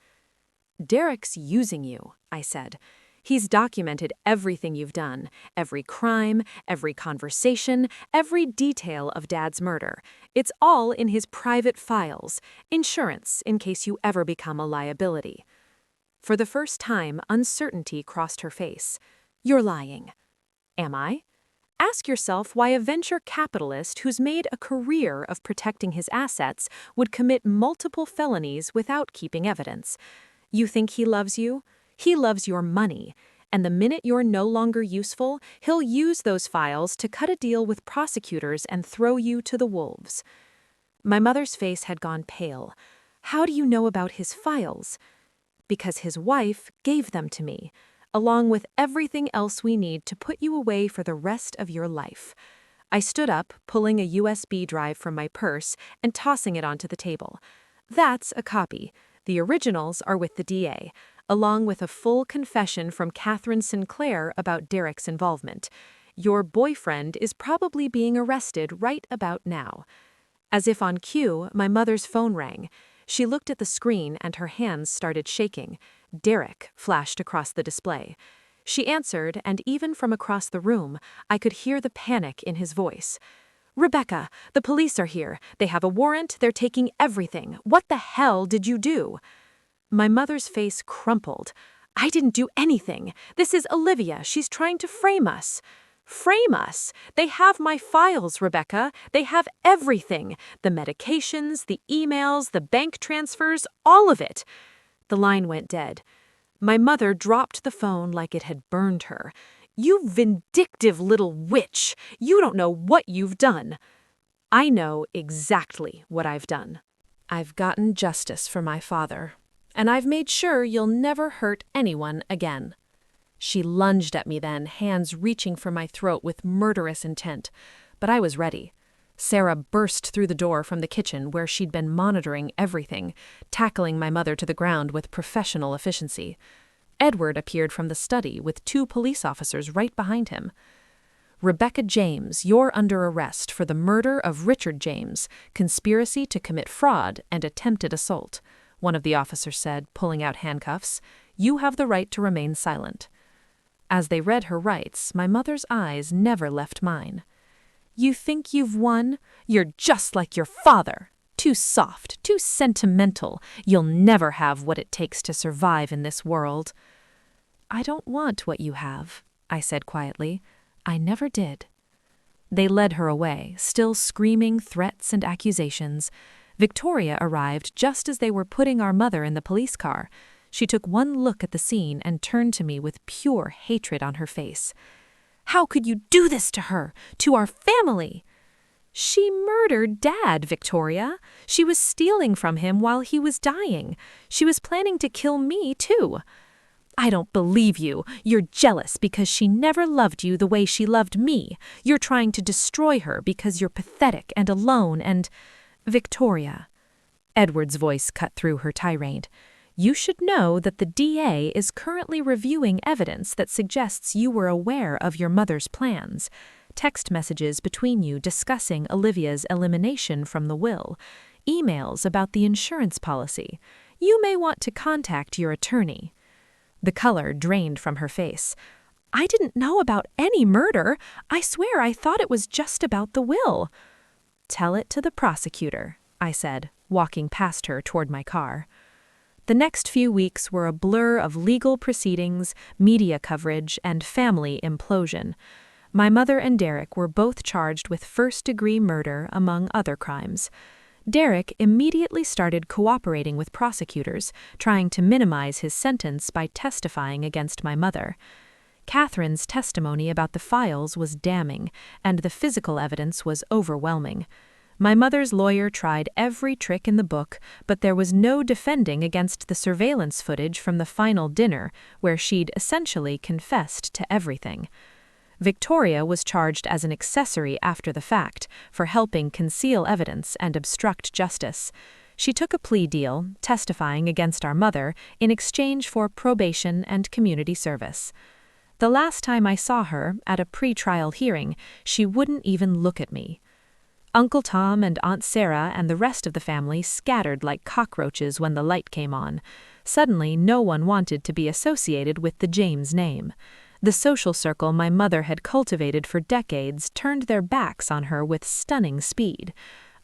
Derek's using you, I said. He's documented everything you've done, every crime, every conversation, every detail of Dad's murder. It's all in his private files, insurance in case you ever become a liability. For the first time, uncertainty crossed her face. You're lying. Am I? Ask yourself why a venture capitalist who's made a career of protecting his assets would commit multiple felonies without keeping evidence. You think he loves you? He loves your money. And the minute you're no longer useful, he'll use those files to cut a deal with prosecutors and throw you to the wolves. My mother's face had gone pale. How do you know about his files? Because his wife gave them to me, along with everything else we need to put you away for the rest of your life. I stood up, pulling a USB drive from my purse and tossing it onto the table. That's a copy. The originals are with the DA, along with a full confession from Catherine Sinclair about Derek's involvement. Your boyfriend is probably being arrested right about now. As if on cue, my mother's phone rang. She looked at the screen and her hands started shaking. Derek flashed across the display. She answered, and even from across the room, I could hear the panic in his voice. Rebecca, the police are here. They have a warrant. They're taking everything. What the hell did you do? My mother's face crumpled. I didn't do anything. This is Olivia. She's trying to frame us. Frame us. They have my files, Rebecca. They have everything. The medications, the emails, the bank transfers, all of it. The line went dead. My mother dropped the phone like it had burned her. You vindictive little witch. You don't know what you've done. I know exactly what I've done. I've gotten justice for my father, and I've made sure you'll never hurt anyone again. She lunged at me then, hands reaching for my throat with murderous intent. But I was ready. Sarah burst through the door from the kitchen where she'd been monitoring everything, tackling my mother to the ground with professional efficiency. Edward appeared from the study with 2 police officers right behind him. Rebecca James, you're under arrest for the murder of Richard James, conspiracy to commit fraud, and attempted assault, one of the officers said, pulling out handcuffs. You have the right to remain silent. As they read her rights, my mother's eyes never left mine. You think you've won? You're just like your father. Too soft, too sentimental. You'll never have what it takes to survive in this world. I don't want what you have, I said quietly. I never did. They led her away, still screaming threats and accusations. Victoria arrived just as they were putting our mother in the police car. She took one look at the scene and turned to me with pure hatred on her face. How could you do this to her, to our family? She murdered Dad, Victoria. She was stealing from him while he was dying. She was planning to kill me, too. I don't believe you. You're jealous because she never loved you the way she loved me. You're trying to destroy her because you're pathetic and alone and— Victoria. Edward's voice cut through her tirade. You should know that the DA is currently reviewing evidence that suggests you were aware of your mother's plans. Text messages between you discussing Olivia's elimination from the will. Emails about the insurance policy. You may want to contact your attorney. The color drained from her face. I didn't know about any murder. I swear I thought it was just about the will. Tell it to the prosecutor, I said, walking past her toward my car. The next few weeks were a blur of legal proceedings, media coverage, and family implosion. My mother and Derek were both charged with first-degree murder, among other crimes. Derek immediately started cooperating with prosecutors, trying to minimize his sentence by testifying against my mother. Catherine's testimony about the files was damning, and the physical evidence was overwhelming. My mother's lawyer tried every trick in the book, but there was no defending against the surveillance footage from the final dinner, where she'd essentially confessed to everything. Victoria was charged as an accessory after the fact for helping conceal evidence and obstruct justice. She took a plea deal, testifying against our mother, in exchange for probation and community service. The last time I saw her, at a pre-trial hearing, she wouldn't even look at me. Uncle Tom and Aunt Sarah and the rest of the family scattered like cockroaches when the light came on. Suddenly, no one wanted to be associated with the James name. The social circle my mother had cultivated for decades turned their backs on her with stunning speed.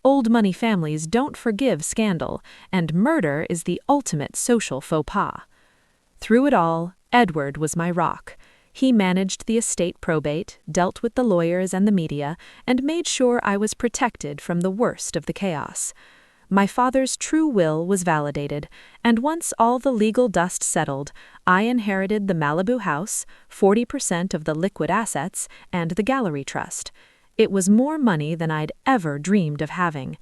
Old money families don't forgive scandal, and murder is the ultimate social faux pas. Through it all, Edward was my rock. He managed the estate probate, dealt with the lawyers and the media, and made sure I was protected from the worst of the chaos. My father's true will was validated, and once all the legal dust settled, I inherited the Malibu house, 40% of the liquid assets, and the gallery trust. It was more money than I'd ever dreamed of having.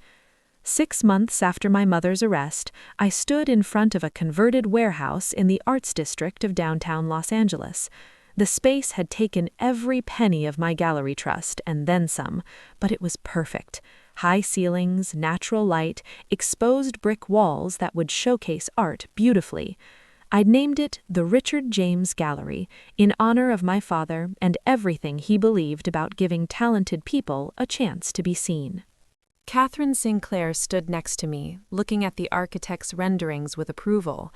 6 months after my mother's arrest, I stood in front of a converted warehouse in the arts district of downtown Los Angeles. The space had taken every penny of my gallery trust and then some, but it was perfect. High ceilings, natural light, exposed brick walls that would showcase art beautifully. I'd named it the Richard James Gallery, in honor of my father and everything he believed about giving talented people a chance to be seen. Catherine Sinclair stood next to me, looking at the architect's renderings with approval.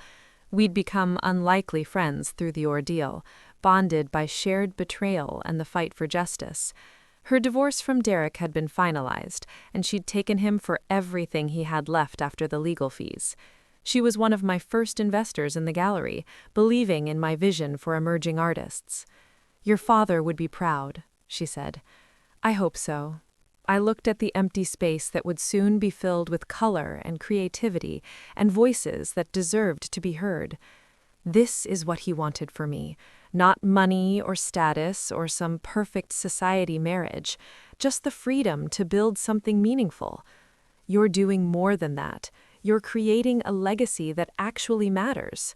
We'd become unlikely friends through the ordeal, bonded by shared betrayal and the fight for justice. Her divorce from Derek had been finalized, and she'd taken him for everything he had left after the legal fees. She was one of my first investors in the gallery, believing in my vision for emerging artists. "Your father would be proud," she said. "I hope so." I looked at the empty space that would soon be filled with color and creativity and voices that deserved to be heard. This is what he wanted for me. Not money or status or some perfect society marriage, just the freedom to build something meaningful. You're doing more than that. You're creating a legacy that actually matters.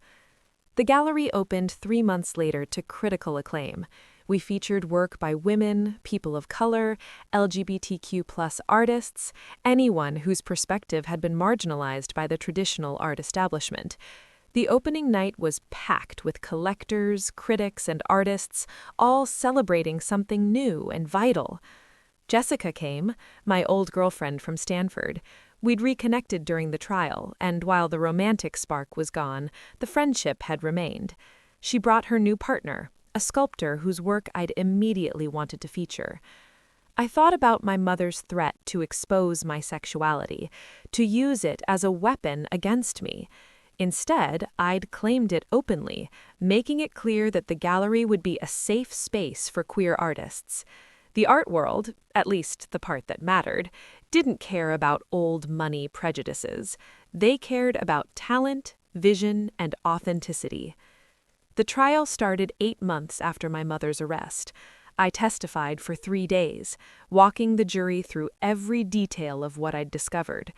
The gallery opened 3 months later to critical acclaim. We featured work by women, people of color, LGBTQ+ artists, anyone whose perspective had been marginalized by the traditional art establishment. The opening night was packed with collectors, critics, and artists, all celebrating something new and vital. Jessica came, my old girlfriend from Stanford. We'd reconnected during the trial, and while the romantic spark was gone, the friendship had remained. She brought her new partner, a sculptor whose work I'd immediately wanted to feature. I thought about my mother's threat to expose my sexuality, to use it as a weapon against me. Instead, I'd claimed it openly, making it clear that the gallery would be a safe space for queer artists. The art world, at least the part that mattered, didn't care about old money prejudices. They cared about talent, vision, and authenticity. The trial started 8 months after my mother's arrest. I testified for 3 days, walking the jury through every detail of what I'd discovered.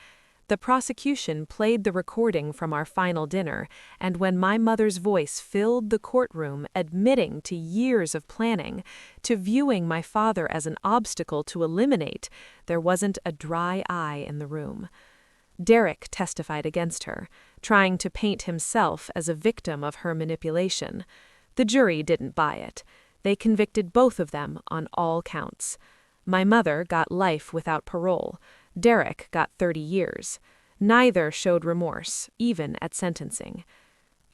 The prosecution played the recording from our final dinner, and when my mother's voice filled the courtroom, admitting to years of planning, to viewing my father as an obstacle to eliminate, there wasn't a dry eye in the room. Derek testified against her, trying to paint himself as a victim of her manipulation. The jury didn't buy it. They convicted both of them on all counts. My mother got life without parole. Derek got 30 years. Neither showed remorse, even at sentencing.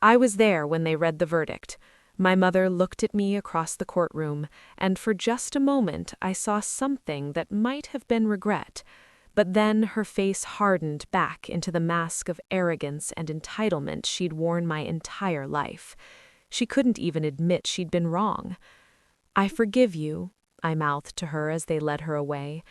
I was there when they read the verdict. My mother looked at me across the courtroom, and for just a moment I saw something that might have been regret. But then her face hardened back into the mask of arrogance and entitlement she'd worn my entire life. She couldn't even admit she'd been wrong. "I forgive you," I mouthed to her as they led her away.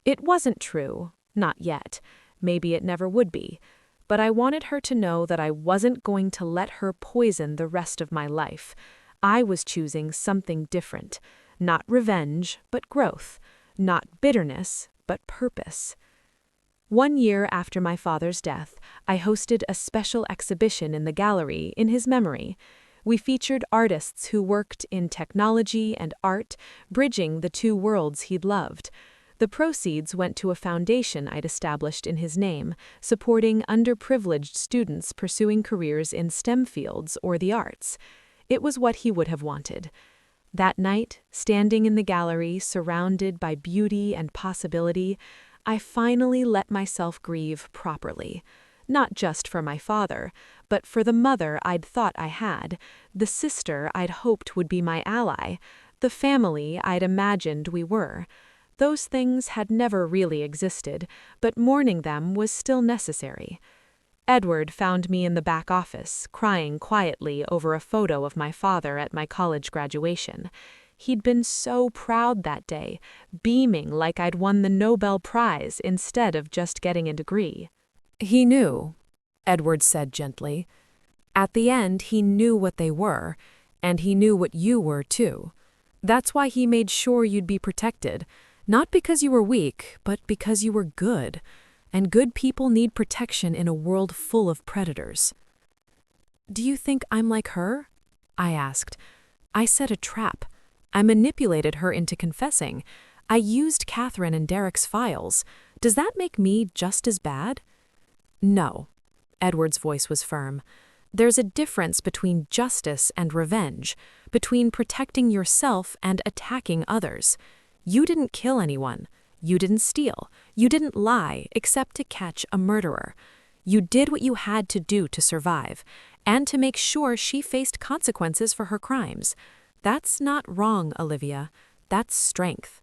It wasn't true, not yet. Maybe it never would be. But I wanted her to know that I wasn't going to let her poison the rest of my life. I was choosing something different. Not revenge, but growth. Not bitterness, but purpose. 1 year after my father's death, I hosted a special exhibition in the gallery in his memory. We featured artists who worked in technology and art, bridging the two worlds he'd loved. The proceeds went to a foundation I'd established in his name, supporting underprivileged students pursuing careers in STEM fields or the arts. It was what he would have wanted. That night, standing in the gallery, surrounded by beauty and possibility, I finally let myself grieve properly. Not just for my father, but for the mother I'd thought I had, the sister I'd hoped would be my ally, the family I'd imagined we were. Those things had never really existed, but mourning them was still necessary. Edward found me in the back office, crying quietly over a photo of my father at my college graduation. He'd been so proud that day, beaming like I'd won the Nobel Prize instead of just getting a degree. "He knew," Edward said gently. "At the end, he knew what they were, and he knew what you were too. That's why he made sure you'd be protected. Not because you were weak, but because you were good. And good people need protection in a world full of predators." "Do you think I'm like her?" I asked. "I set a trap. I manipulated her into confessing. I used Catherine and Derek's files. Does that make me just as bad?" "No." Edward's voice was firm. "There's a difference between justice and revenge, between protecting yourself and attacking others. You didn't kill anyone. You didn't steal. You didn't lie except to catch a murderer. You did what you had to do to survive, and to make sure she faced consequences for her crimes. That's not wrong, Olivia. That's strength."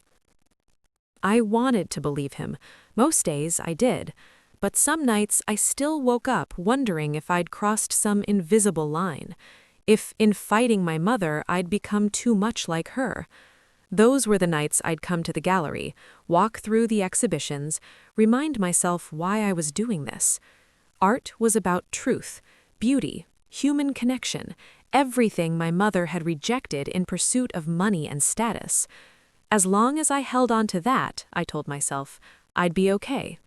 I wanted to believe him. Most days I did. But some nights I still woke up wondering if I'd crossed some invisible line. If, in fighting my mother, I'd become too much like her. Those were the nights I'd come to the gallery, walk through the exhibitions, remind myself why I was doing this. Art was about truth, beauty, human connection, everything my mother had rejected in pursuit of money and status. As long as I held on to that, I told myself, I'd be okay.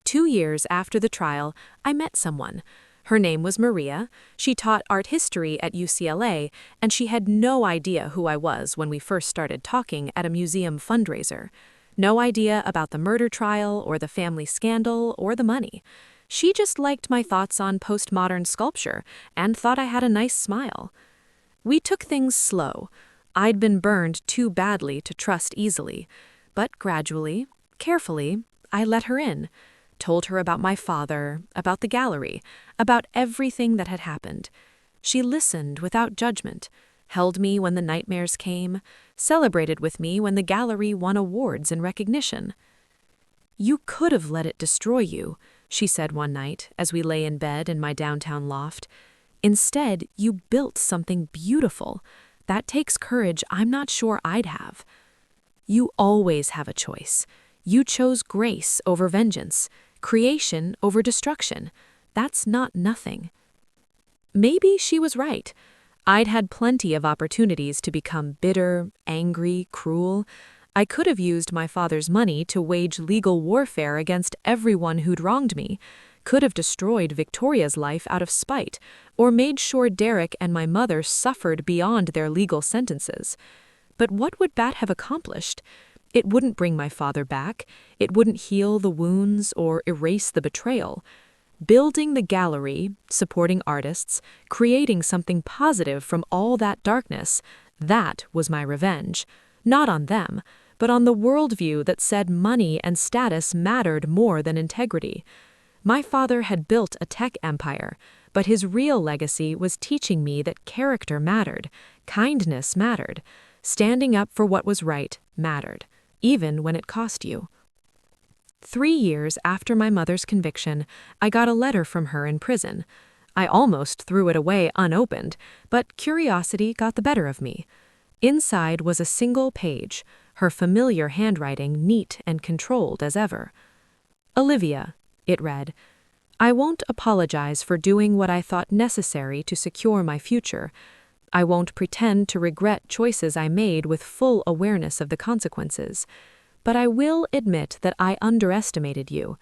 2 years after the trial, I met someone. Her name was Maria. She taught art history at UCLA, and she had no idea who I was when we first started talking at a museum fundraiser. No idea about the murder trial or the family scandal or the money. She just liked my thoughts on postmodern sculpture and thought I had a nice smile. We took things slow. I'd been burned too badly to trust easily, but gradually, carefully, I let her in. Told her about my father, about the gallery, about everything that had happened. She listened without judgment, held me when the nightmares came, celebrated with me when the gallery won awards and recognition. "You could have let it destroy you," she said one night as we lay in bed in my downtown loft. "Instead, you built something beautiful. That takes courage I'm not sure I'd have." You always have a choice. You chose grace over vengeance, creation over destruction. That's not nothing. Maybe she was right. I'd had plenty of opportunities to become bitter, angry, cruel. I could have used my father's money to wage legal warfare against everyone who'd wronged me, could have destroyed Victoria's life out of spite, or made sure Derek and my mother suffered beyond their legal sentences. But what would that have accomplished? It wouldn't bring my father back, it wouldn't heal the wounds or erase the betrayal. Building the gallery, supporting artists, creating something positive from all that darkness, that was my revenge. Not on them, but on the worldview that said money and status mattered more than integrity. My father had built a tech empire, but his real legacy was teaching me that character mattered, kindness mattered, standing up for what was right mattered, even when it cost you. 3 years after my mother's conviction, I got a letter from her in prison. I almost threw it away unopened, but curiosity got the better of me. Inside was a single page, her familiar handwriting neat and controlled as ever. "Olivia," it read, "I won't apologize for doing what I thought necessary to secure my future. I won't pretend to regret choices I made with full awareness of the consequences. But I will admit that I underestimated you.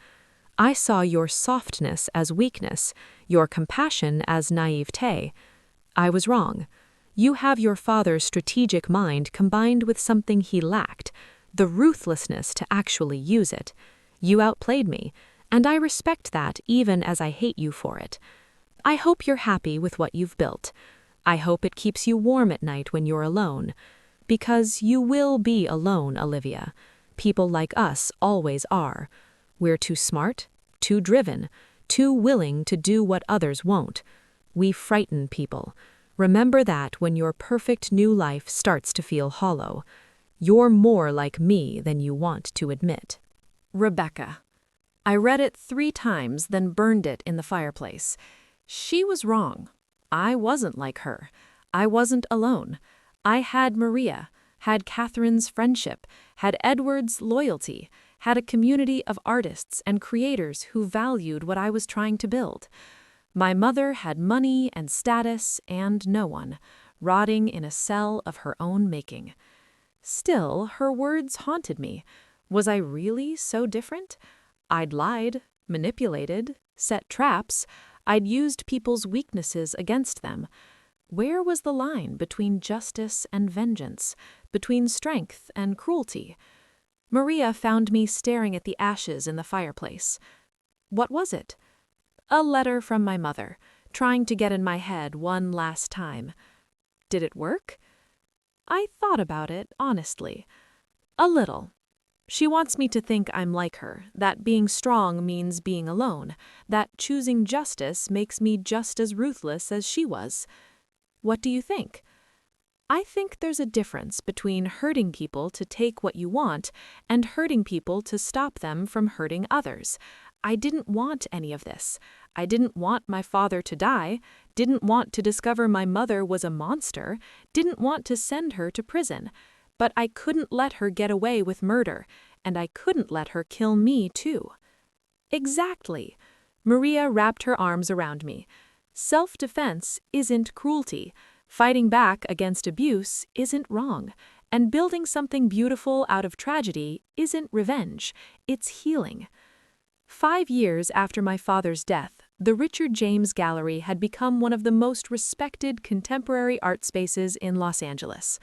I saw your softness as weakness, your compassion as naivete. I was wrong. You have your father's strategic mind combined with something he lacked, the ruthlessness to actually use it. You outplayed me, and I respect that even as I hate you for it. I hope you're happy with what you've built. I hope it keeps you warm at night when you're alone. Because you will be alone, Olivia. People like us always are. We're too smart, too driven, too willing to do what others won't. We frighten people. Remember that when your perfect new life starts to feel hollow. You're more like me than you want to admit." Rebecca. I read it 3 times, then burned it in the fireplace. She was wrong. I wasn't like her. I wasn't alone. I had Maria, had Catherine's friendship, had Edward's loyalty, had a community of artists and creators who valued what I was trying to build. My mother had money and status and no one, rotting in a cell of her own making. Still, her words haunted me. Was I really so different? I'd lied, manipulated, set traps. I'd used people's weaknesses against them. Where was the line between justice and vengeance, between strength and cruelty? Maria found me staring at the ashes in the fireplace. What was it? A letter from my mother, trying to get in my head one last time. Did it work? I thought about it honestly. A little. She wants me to think I'm like her, that being strong means being alone, that choosing justice makes me just as ruthless as she was. What do you think? I think there's a difference between hurting people to take what you want and hurting people to stop them from hurting others. I didn't want any of this. I didn't want my father to die, didn't want to discover my mother was a monster, didn't want to send her to prison. But I couldn't let her get away with murder, and I couldn't let her kill me too. Exactly. Maria wrapped her arms around me. Self-defense isn't cruelty. Fighting back against abuse isn't wrong. And building something beautiful out of tragedy isn't revenge. It's healing. 5 years after my father's death, the Richard James Gallery had become one of the most respected contemporary art spaces in Los Angeles.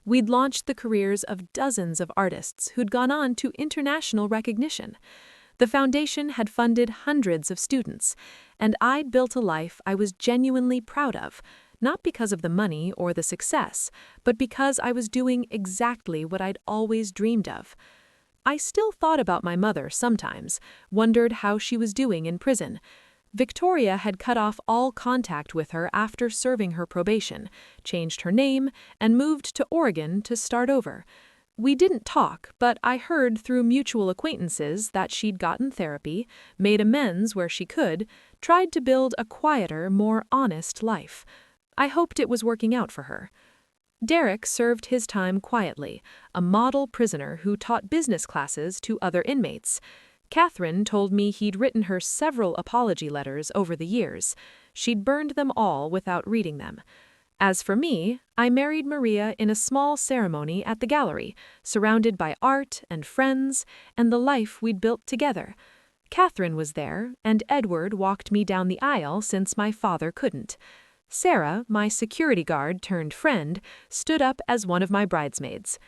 We'd launched the careers of dozens of artists who'd gone on to international recognition. The foundation had funded hundreds of students, and I'd built a life I was genuinely proud of, not because of the money or the success, but because I was doing exactly what I'd always dreamed of. I still thought about my mother sometimes, wondered how she was doing in prison. Victoria had cut off all contact with her after serving her probation, changed her name, and moved to Oregon to start over. We didn't talk, but I heard through mutual acquaintances that she'd gotten therapy, made amends where she could, tried to build a quieter, more honest life. I hoped it was working out for her. Derek served his time quietly, a model prisoner who taught business classes to other inmates. Catherine told me he'd written her several apology letters over the years. She'd burned them all without reading them. As for me, I married Maria in a small ceremony at the gallery, surrounded by art and friends and the life we'd built together. Catherine was there, and Edward walked me down the aisle since my father couldn't. Sarah, my security guard turned friend, stood up as one of my bridesmaids.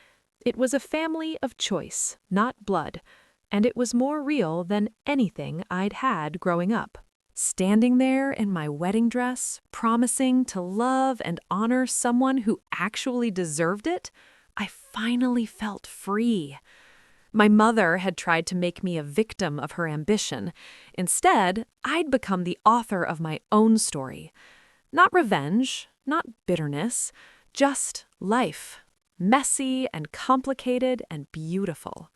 It was a family of choice, not blood, and it was more real than anything I'd had growing up. Standing there in my wedding dress, promising to love and honor someone who actually deserved it, I finally felt free. My mother had tried to make me a victim of her ambition. Instead, I'd become the author of my own story. Not revenge, not bitterness, just life. Messy and complicated and beautiful.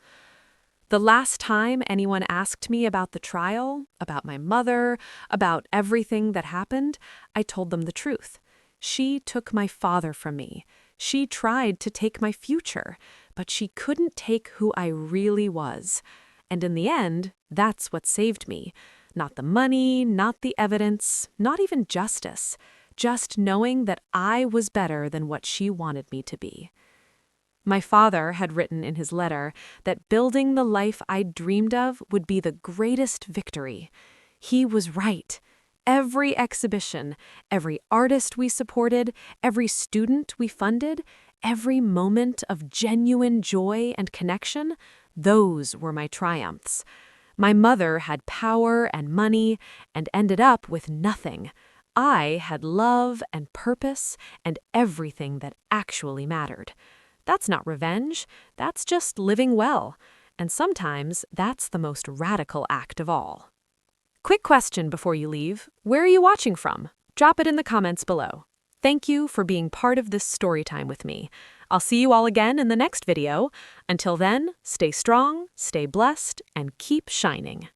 The last time anyone asked me about the trial, about my mother, about everything that happened, I told them the truth. She took my father from me. She tried to take my future, but she couldn't take who I really was. And in the end, that's what saved me. Not the money, not the evidence, not even justice. Just knowing that I was better than what she wanted me to be. My father had written in his letter that building the life I'd dreamed of would be the greatest victory. He was right. Every exhibition, every artist we supported, every student we funded, every moment of genuine joy and connection, those were my triumphs. My mother had power and money and ended up with nothing. I had love and purpose and everything that actually mattered. That's not revenge, that's just living well. And sometimes that's the most radical act of all. Quick question before you leave. Where are you watching from? Drop it in the comments below. Thank you for being part of this story time with me. I'll see you all again in the next video. Until then, stay strong, stay blessed, and keep shining.